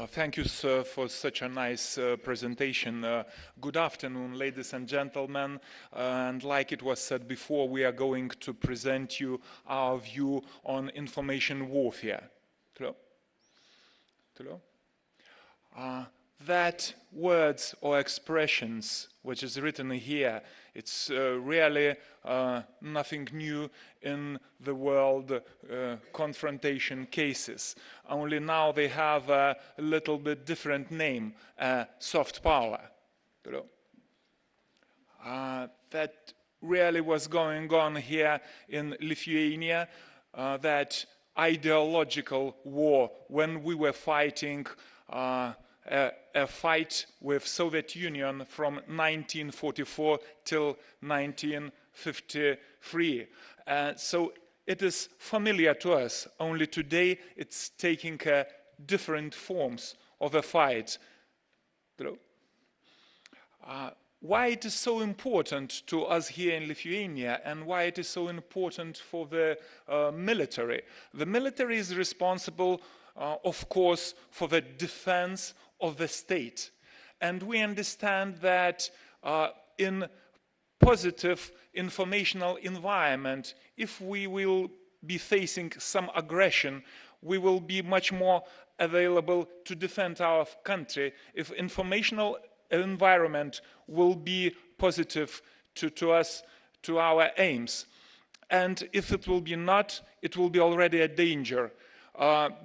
Thank you, sir, for such a nice presentation. Good afternoon, ladies and gentlemen. And like it was said before, we are going to present you our view on information warfare. That words or expressions which is written here, it's really nothing new in the world confrontation cases. Only now they have a little bit different name, soft power. That really was going on here in Lithuania, that ideological war when we were fighting a fight with Soviet Union from 1944 till 1953. So it is familiar to us, only today it's taking different forms of a fight. Why it is so important to us here in Lithuania and why it is so important for the military? The military is responsible, of course, for the defense of the state. And we understand that in positive informational environment, if we will be facing some aggression, we will be much more available to defend our country if informational environment will be positive to us, to our aims. And if it will be not, it will be already a danger,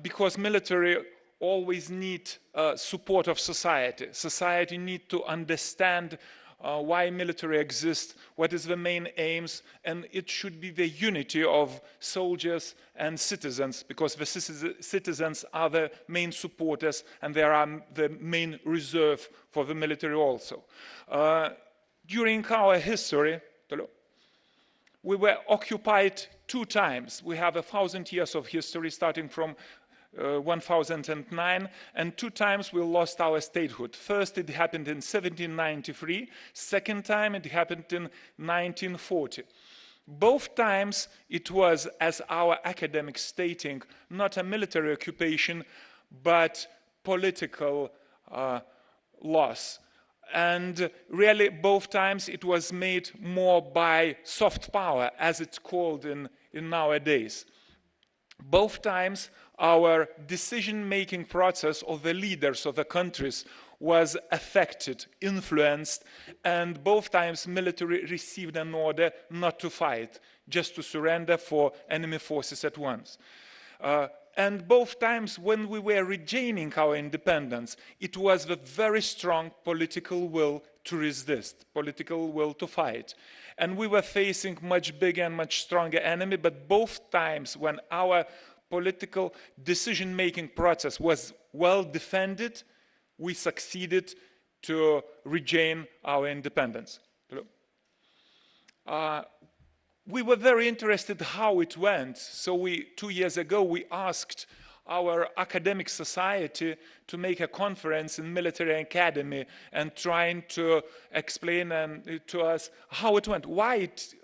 because military always need support of society. Society need to understand why military exists, what is the main aims, and it should be the unity of soldiers and citizens, because the citizens are the main supporters and they are the main reserve for the military also. During our history, we were occupied 2 times. We have 1,000 years of history starting from 1009, and 2 times we lost our statehood. First it happened in 1793, second time it happened in 1940. Both times it was, as our academics stating, not a military occupation, but political loss. And really both times it was made more by soft power, as it's called in nowadays. Both times our decision-making process of the leaders of the countries was affected, influenced, and both times military received an order not to fight, just to surrender for enemy forces at once. And both times when we were regaining our independence, it was the very strong political will to resist, political will to fight. And we were facing much bigger and much stronger enemy, but both times when our political decision-making process was well defended, we succeeded to regain our independence. We were very interested how it went, so 2 years ago we asked our academic society to make a conference in military academy and trying to explain to us how it went,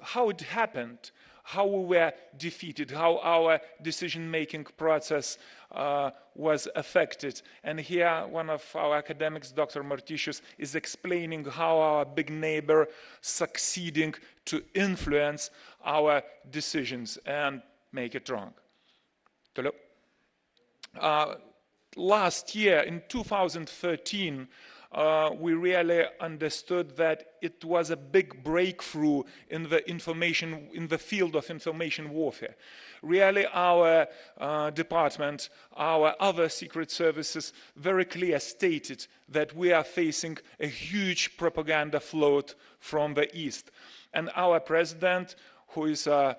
how it happened, how we were defeated, how our decision-making process was affected. And here one of our academics, Dr. Martisius, is explaining how our big neighbor succeeding to influence our decisions and make it wrong. Last year, in 2013, we really understood that it was a big breakthrough in the field of information warfare. Really, our department, our other secret services very clearly stated that we are facing a huge propaganda float from the East. And our president, who is a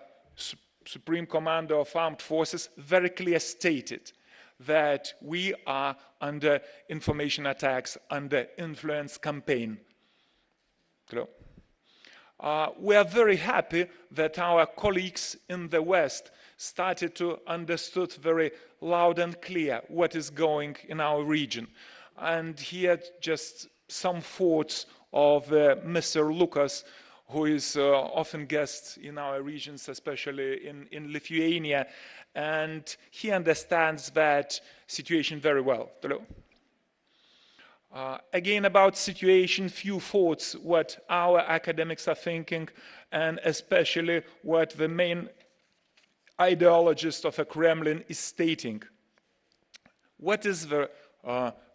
Supreme Commander of Armed Forces, very clearly stated that we are under information attacks, under influence campaign. We are very happy that our colleagues in the West started to understand very loud and clear what is going in our region. And here just some thoughts of Mr. Lucas, who is often guest in our regions, especially in Lithuania, and he understands that situation very well. Again, about situation, few thoughts what our academics are thinking, and especially what the main ideologist of the Kremlin is stating. What is the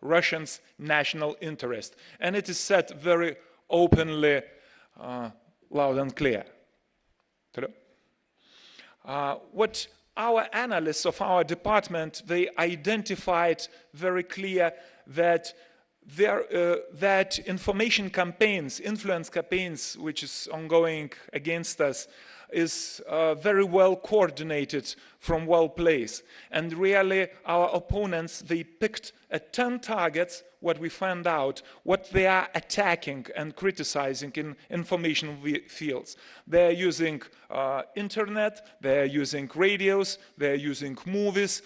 Russians' national interest? And it is said very openly, loud and clear. What our analysts of our department, they identified very clear that that information campaigns, influence campaigns, which is ongoing against us, is very well coordinated from well placed. And really, our opponents, they picked 10 targets, what we found out, what they are attacking and criticizing in information fields. They're using internet, they're using radios, they're using movies,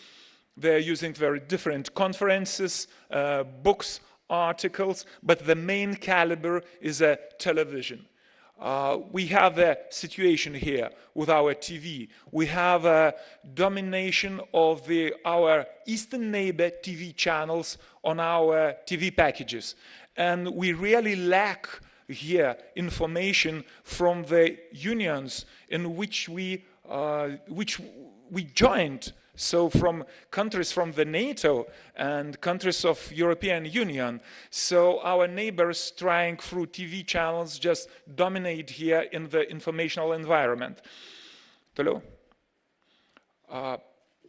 they're using very different conferences, books, articles, but the main caliber is a television. We have a situation here with our TV. We have a domination of our eastern neighbor TV channels on our TV packages. And we really lack here information from the unions in which we joined. So from countries from the NATO and countries of European Union. So our neighbors trying through TV channels just dominate here in the informational environment.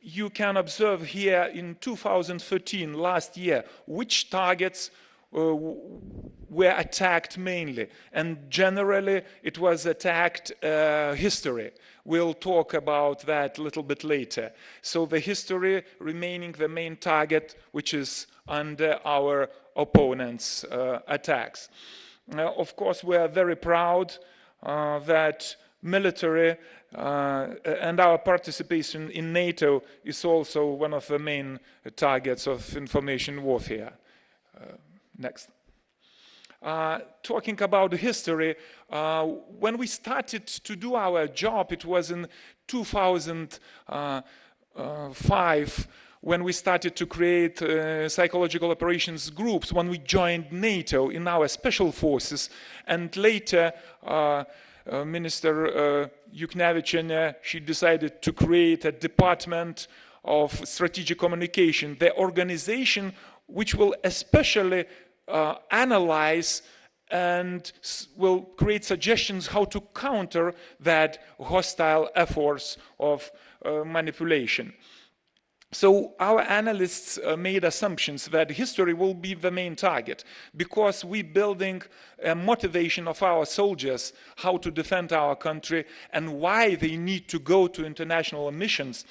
You can observe here in 2013, last year, which targets were attacked mainly. And generally, it was attacked history. We'll talk about that a little bit later. So the history remaining the main target, which is under our opponents' attacks. Of course, we are very proud that military and our participation in NATO is also one of the main targets of information warfare. Next. Talking about history, when we started to do our job, it was in 2005 when we started to create psychological operations groups, when we joined NATO in our special forces, and later Minister Yuknevichina, she decided to create a department of strategic communication, the organization which will especially analyze and will create suggestions how to counter that hostile efforts of manipulation. So our analysts made assumptions that history will be the main target because we're building a motivation of our soldiers how to defend our country and why they need to go to international missions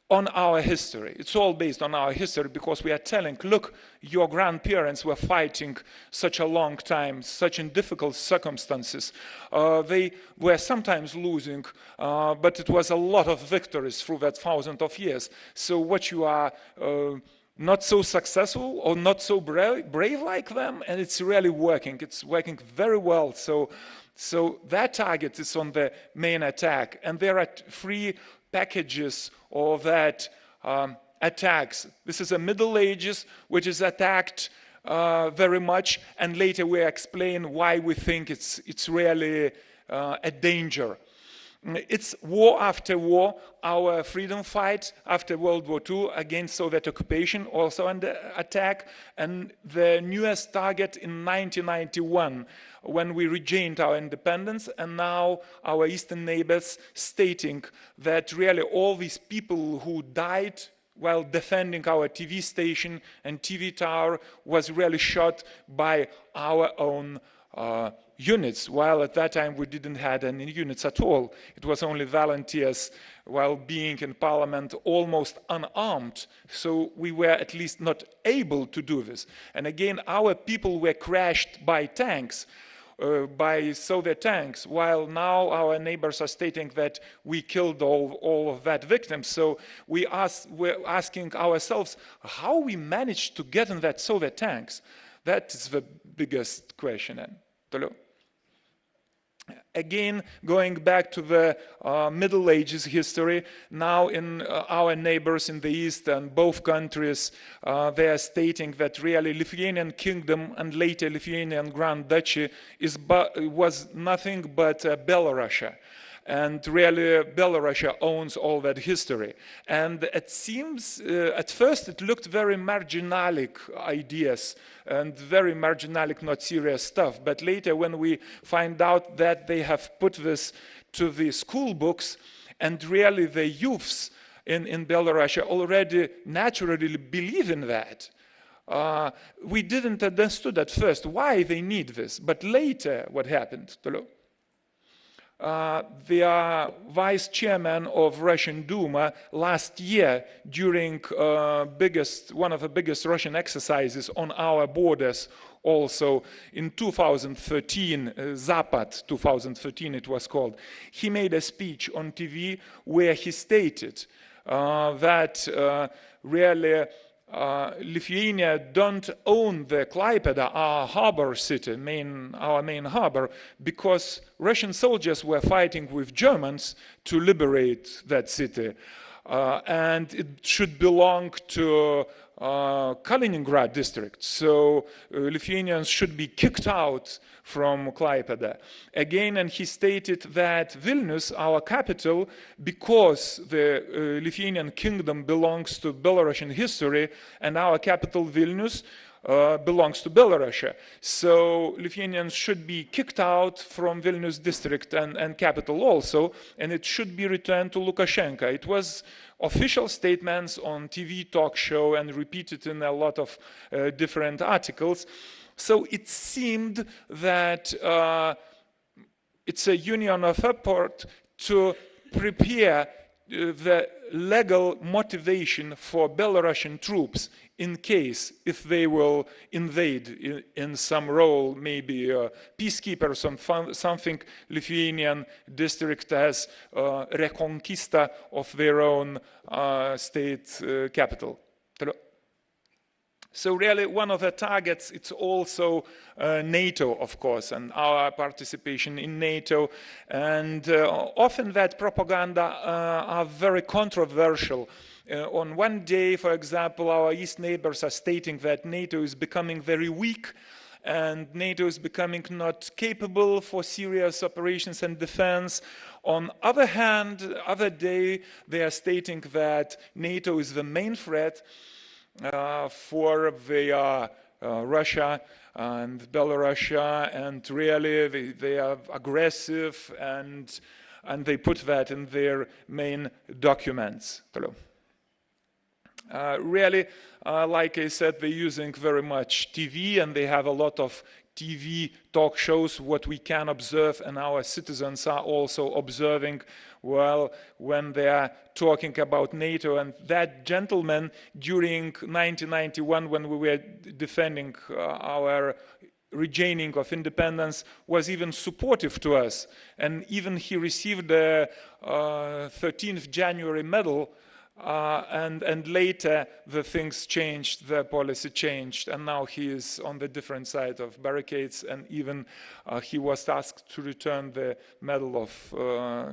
on our history. It's all based on our history because we are telling, look, your grandparents were fighting such a long time, such in difficult circumstances. They were sometimes losing, but it was a lot of victories through that thousands of years. So what you are not so successful or not so brave like them, and it's really working. It's working very well. So that target is on the main attack. And there are 3 packages of that attacks. This is the Middle Ages, which is attacked very much, and later we explain why we think it's really a danger. It's war after war, our freedom fight after World War II against Soviet occupation, also under attack, and the newest target in 1991, when we regained our independence, and now our eastern neighbors stating that really all these people who died while defending our TV station and TV tower was really shot by our own units, while at that time we didn't have any units at all. It was only volunteers while being in parliament almost unarmed, so we were at least not able to do this. And again, our people were crashed by tanks, by Soviet tanks, while now our neighbors are stating that we killed all of that victims. So we're asking ourselves how we managed to get in that Soviet tanks. That is the biggest question. Again, going back to the Middle Ages history, now in our neighbors in the East and both countries, they are stating that really Lithuanian Kingdom and later Lithuanian Grand Duchy was nothing but Belarusia. And really, Belarus owns all that history. And it seems, at first, it looked very marginalic ideas and very marginalic, not serious stuff. But later, when we find out that they have put this to the school books, and really the youths in Belarus already naturally believe in that. We didn't understand at first why they need this. But later, what happened? The vice chairman of Russian Duma last year during one of the biggest Russian exercises on our borders also in 2013, Zapad 2013 it was called, he made a speech on TV where he stated that really Lithuania don't own the Klaipėda, our harbor city, our main harbor, because Russian soldiers were fighting with Germans to liberate that city. And it should belong to Kaliningrad district. So Lithuanians should be kicked out from Klaipėda. Again, and he stated that Vilnius, our capital, because the Lithuanian kingdom belongs to Belarusian history, and our capital, Vilnius, belongs to Belarus. So Lithuanians should be kicked out from Vilnius district and capital also, and it should be returned to Lukashenko. It was official statements on TV talk show and repeated in a lot of different articles. So it seemed that it's a union of effort to prepare the legal motivation for Belarusian troops in case if they will invade in some role, maybe peacekeepers or something, Lithuanian district as reconquista of their own state capital. So really one of the targets, it's also NATO, of course, and our participation in NATO. And often that propaganda are very controversial. On one day, for example, our East neighbors are stating that NATO is becoming very weak and NATO is becoming not capable for serious operations and defense. On the other hand, other day, they are stating that NATO is the main threat for the Russia and Belarus, and really they are aggressive, and they put that in their main documents. Really, like I said, they're using very much TV, and they have a lot of TV talk shows, what we can observe, and our citizens are also observing well when they are talking about NATO. And that gentleman, during 1991, when we were defending our regaining of independence, was even supportive to us. And even he received the 13th January medal. And later the things changed, the policy changed, and now he is on the different side of barricades, and even he was asked to return the medal of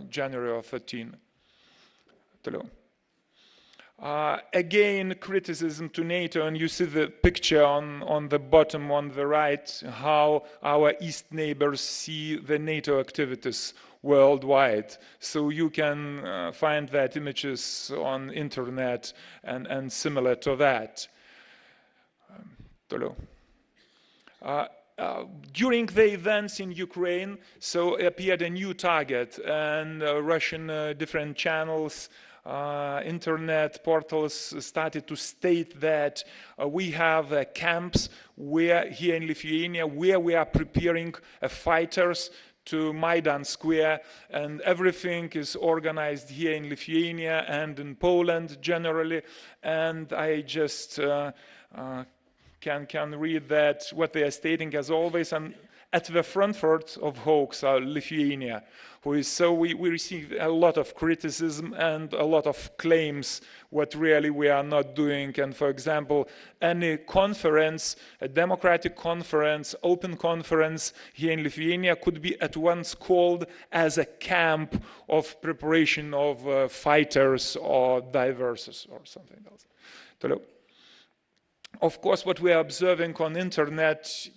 January of 13. Again, criticism to NATO, and you see the picture on the bottom on the right, how our East neighbors see the NATO activities worldwide. So you can find that images on internet and similar to that. During the events in Ukraine, so appeared a new target, and Russian different channels, internet portals started to state that we have camps where here in Lithuania where we are preparing fighters to Maidan Square, and everything is organized here in Lithuania and in Poland generally. And I just can read that what they are stating as always, and at the front of hoax are Lithuania, who is so we receive a lot of criticism and a lot of claims what really we are not doing. And for example, any conference, a democratic conference, open conference here in Lithuania could be at once called as a camp of preparation of fighters or divers or something else. Of course, what we are observing on internet,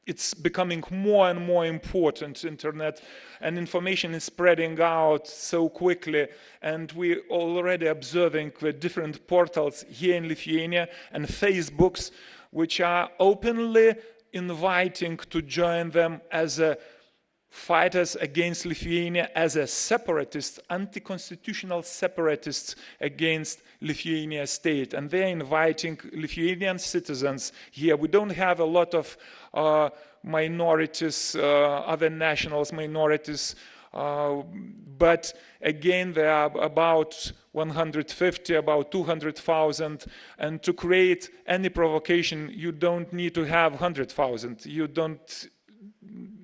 it's becoming more and more important, internet, and information is spreading out so quickly, and we're already observing the different portals here in Lithuania and Facebooks, which are openly inviting to join them as a fighters against Lithuania, as a separatists, anti-constitutional separatists against Lithuania state. And they're inviting Lithuanian citizens here. We don't have a lot of minorities, other nationals, minorities, but again, there are about 150, about 200,000, and to create any provocation, you don't need to have 100,000. You don't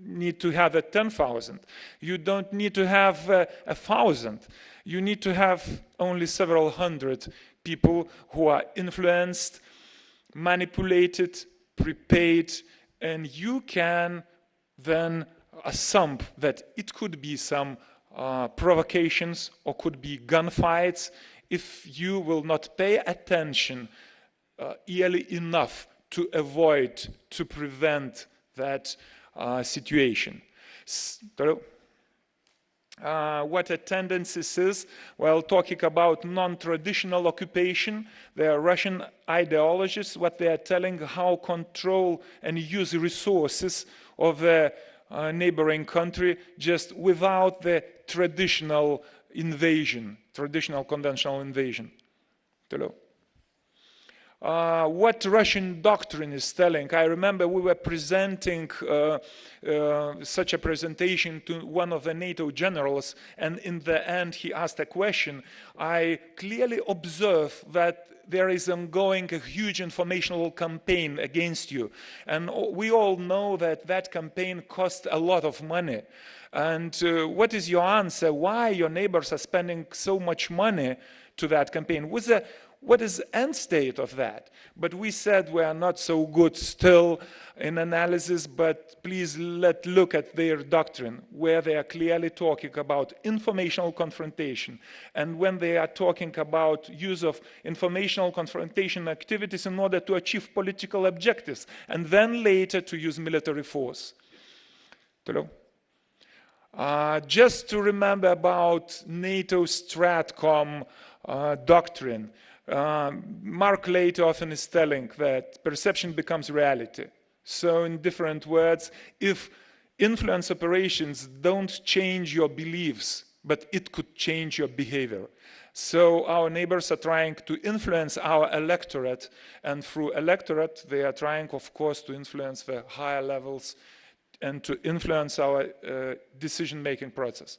need to have 10,000. You don't need to have 1,000. You need to have only several hundred people who are influenced, manipulated, prepaid, and you can then assume that it could be some provocations or could be gunfights if you will not pay attention early enough to avoid, to prevent that situation. What a tendency is, well, talking about non-traditional occupation, there are Russian ideologies, what they are telling how control and use resources of the neighboring country just without the traditional invasion, traditional conventional invasion. What Russian doctrine is telling. I remember we were presenting such a presentation to one of the NATO generals, and in the end he asked a question. I clearly observe that there is ongoing a huge informational campaign against you, and we all know that that campaign costs a lot of money. And what is your answer? Why your neighbors are spending so much money to that campaign? What is the end state of that? But we said we are not so good still in analysis, but please let's look at their doctrine, where they are clearly talking about informational confrontation. And when they are talking about use of informational confrontation activities in order to achieve political objectives, and then later to use military force. Just to remember about NATO Stratcom doctrine. Mark Leithofen is telling that perception becomes reality. So in different words, if influence operations don't change your beliefs, but it could change your behavior. So our neighbors are trying to influence our electorate, and through electorate they are trying, of course, to influence the higher levels and to influence our decision-making process.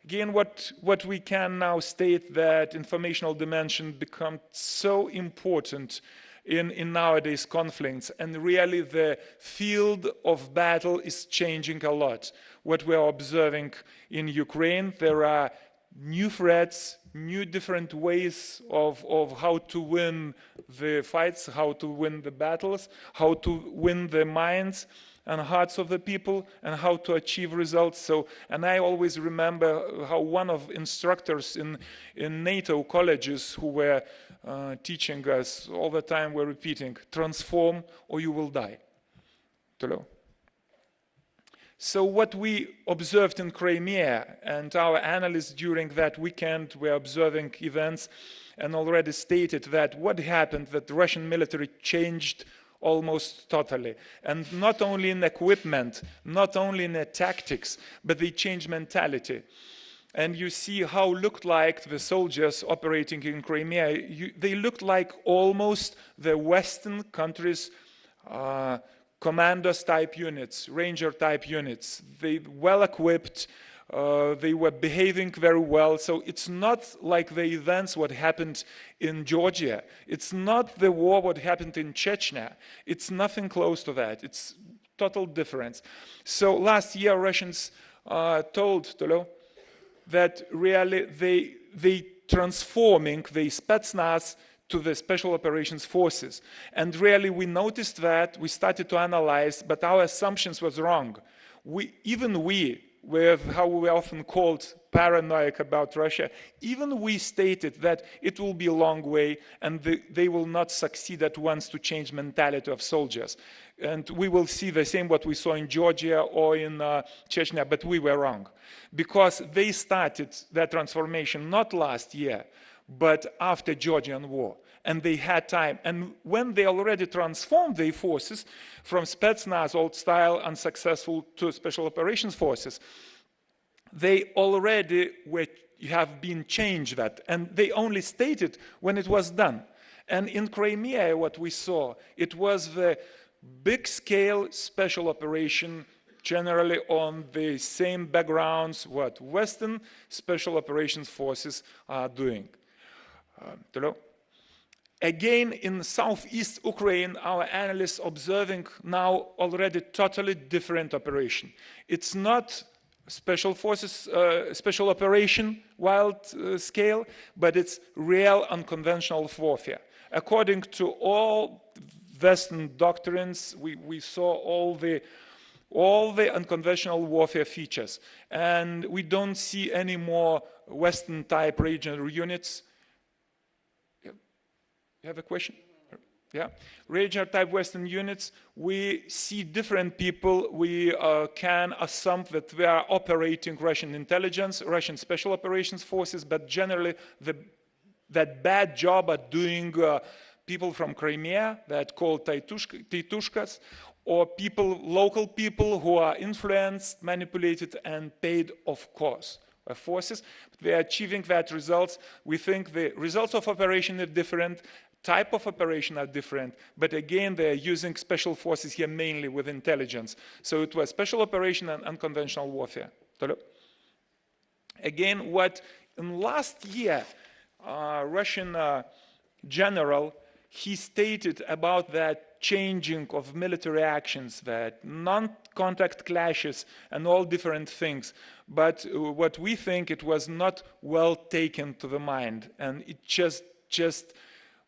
Again, what we can now state that informational dimension becomes so important in nowadays conflicts, and really the field of battle is changing a lot. What we are observing in Ukraine, there are new threats, new different ways of how to win the fights, how to win the battles, how to win the minds and hearts of the people, and how to achieve results. So, and I always remember how one of instructors in NATO colleges who were teaching us all the time were repeating, transform or you will die. So what we observed in Crimea, and our analysts during that weekend were observing events and already stated that what happened, that the Russian military changed almost totally. And not only in equipment, not only in the tactics, but they changed mentality. And you see how looked like the soldiers operating in Crimea. They looked like almost the Western countries' commandos type units, ranger type units. They well equipped, they were behaving very well. So it's not like the events what happened in Georgia. It's not the war what happened in Chechnya. It's nothing close to that. It's total difference. So last year, Russians told that really they transforming the Spetsnaz to the Special Operations Forces. And really we noticed that, we started to analyze, but our assumptions was wrong. Even we, with how we often called paranoid about Russia, even we stated that it will be a long way and they will not succeed at once to change mentality of soldiers. And we will see the same what we saw in Georgia or in Chechnya, but we were wrong. Because they started that transformation not last year, but after Georgian war. And they had time. And when they already transformed their forces from Spetsnaz, old style, unsuccessful, to Special Operations Forces, they already have been changed that. And they only stated when it was done. And in Crimea, what we saw, it was the big-scale special operation generally on the same backgrounds what Western Special Operations Forces are doing. Again, in southeast Ukraine, our analysts observing now already totally different operation. It's not special forces, special operation, wild scale, but it's real unconventional warfare. According to all Western doctrines, we saw all the unconventional warfare features. And we don't see any more Western type regional units. You have a question? Yeah. Regional type Western units, we see different people. We can assume that they are operating Russian intelligence, Russian Special Operations Forces, but generally that bad job at doing people from Crimea that called Titushkas, or local people who are influenced, manipulated, and paid, of course, by forces. But they are achieving that results. We think the results of operation are different, type of operation are different, but again, they are using special forces here mainly with intelligence. So it was special operation and unconventional warfare. Again, what in last year, Russian general, he stated about that changing of military actions, that non-contact clashes and all different things. But what we think, it was not well taken to the mind. And it just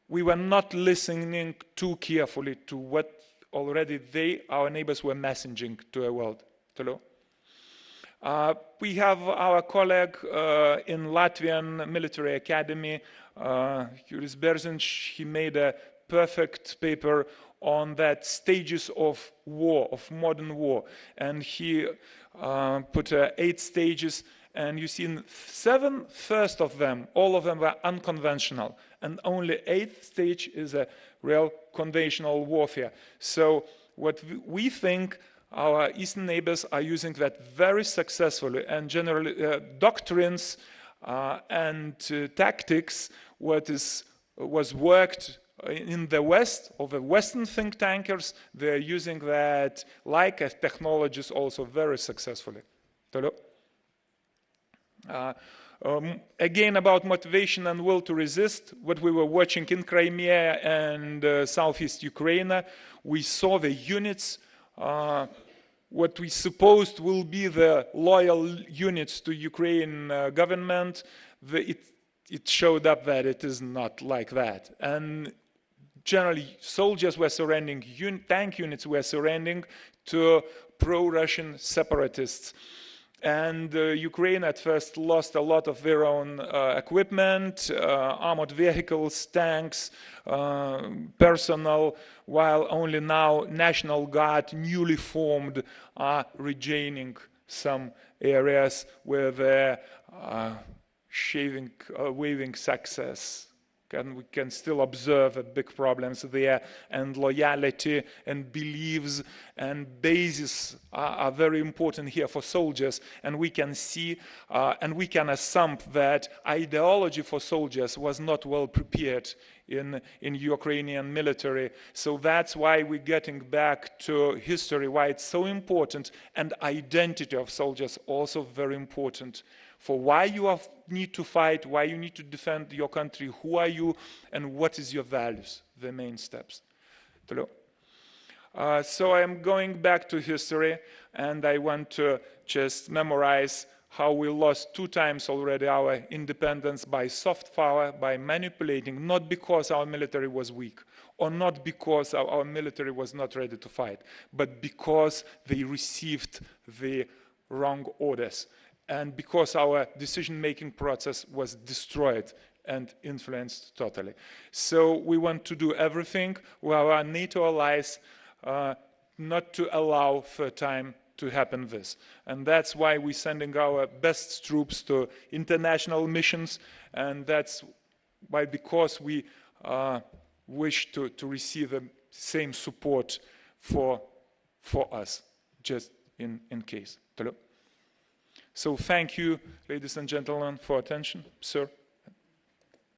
we were not listening too carefully to what already our neighbors, were messaging to the world. We have our colleague in Latvian Military Academy, Juris Berziņš. He made a perfect paper on that stages of war, of modern war. And he put 8 stages. And you see 7 first of them, all of them were unconventional. And only 8th stage is a real conventional warfare. So what we think, our eastern neighbors are using that very successfully. And generally, doctrines and tactics, was worked in the West, of the Western think tankers, they're using that like technologies also very successfully. Again, about motivation and will to resist, what we were watching in Crimea and southeast Ukraine, we saw the units, what we supposed will be the loyal units to Ukraine government. It showed up that it is not like that. And generally, soldiers were surrendering, tank units were surrendering to pro-Russian separatists. And Ukraine at first lost a lot of their own equipment, armored vehicles, tanks, personnel, while only now National Guard, newly formed, are regaining some areas where they're waving success. And we can still observe big problems there, and loyalty and beliefs and bases are very important here for soldiers. And we can see and we can assume that ideology for soldiers was not well prepared in Ukrainian military. So that's why we're getting back to history, why it's so important, and identity of soldiers also very important. For why you need to fight, why you need to defend your country, who are you, and what is your values, the main steps. So I'm going back to history, and I want to just memorize how we lost 2 times already our independence by soft power, by manipulating, not because our military was weak, or not because our military was not ready to fight, but because they received the wrong orders, and because our decision-making process was destroyed and influenced totally. So we want to do everything with our NATO allies not to allow for time to happen this. And that's why we're sending our best troops to international missions, and that's why, because we wish to receive the same support for us, just in case. So thank you, ladies and gentlemen, for attention. Sir.